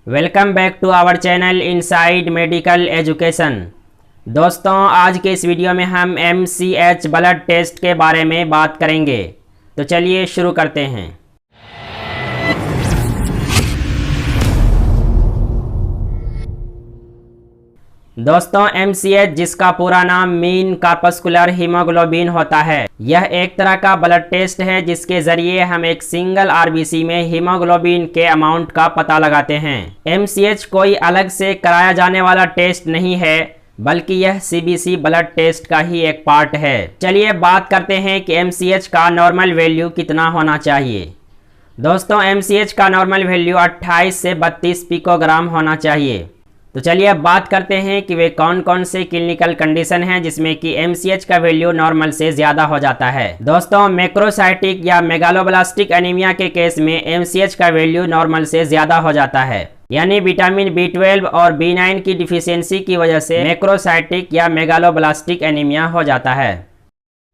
Welcome back to our channel inside medical education. दोस्तों, आज के इस वीडियो में हम MCH ब्लड टेस्ट के बारे में बात करेंगे। तो चलिए शुरू करते हैं। दोस्तों, MCH जिसका पूरा नाम मीन कॉर्पस्कुलर हीमोग्लोबिन होता है, यह एक तरह का ब्लड टेस्ट है जिसके जरिए हम एक सिंगल RBC में हीमोग्लोबिन के अमाउंट का पता लगाते हैं। MCH कोई अलग से कराया जाने वाला टेस्ट नहीं है, बल्कि यह CBC ब्लड टेस्ट का ही एक पार्ट है। चलिए बात करते हैं कि MCH का नॉर्मल वैल्यू कितना होना चाहिए। दोस्तों, MCH का नॉर्मल वैल्यू 28 से 32 पिकोग्राम होना चाहिए। तो चलिए अब बात करते हैं कि वे कौन कौन से क्लिनिकल कंडीशन हैं जिसमें कि MCH का वैल्यू नॉर्मल से ज़्यादा हो जाता है। दोस्तों, मैक्रोसाइटिक या मेगालोब्लास्टिक एनीमिया के केस में MCH का वैल्यू नॉर्मल से ज़्यादा हो जाता है, यानी विटामिन B12 और B9 की डिफिशियंसी की वजह से मैक्रोसाइटिक या मेगालोब्लास्टिक एनीमिया हो जाता है।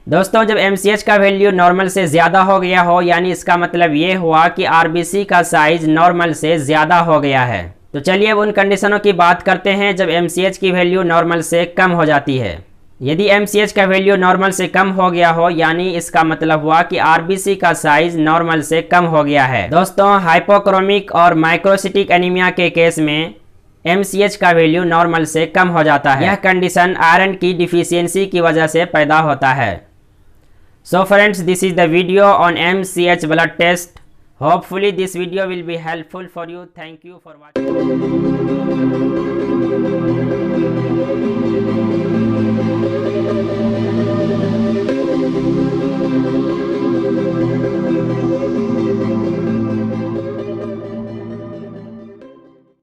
दोस्तों, जब MCH का वैल्यू नॉर्मल से ज़्यादा हो गया हो, यानी इसका मतलब ये हुआ कि RBC का साइज नॉर्मल से ज़्यादा हो गया है। तो चलिए अब उन कंडीशनों की बात करते हैं जब MCH की वैल्यू नॉर्मल से कम हो जाती है। यदि MCH का वैल्यू नॉर्मल से कम हो गया हो, यानी इसका मतलब हुआ कि RBC का साइज नॉर्मल से कम हो गया है। दोस्तों, हाइपोक्रोमिक और माइक्रोसिटिक एनीमिया के केस में MCH का वैल्यू नॉर्मल से कम हो जाता है। यह कंडीशन आयरन की डिफिशियंसी की वजह से पैदा होता है। So friends, this is the video on MCH blood test. Hopefully this video will be helpful for you. Thank you for watching.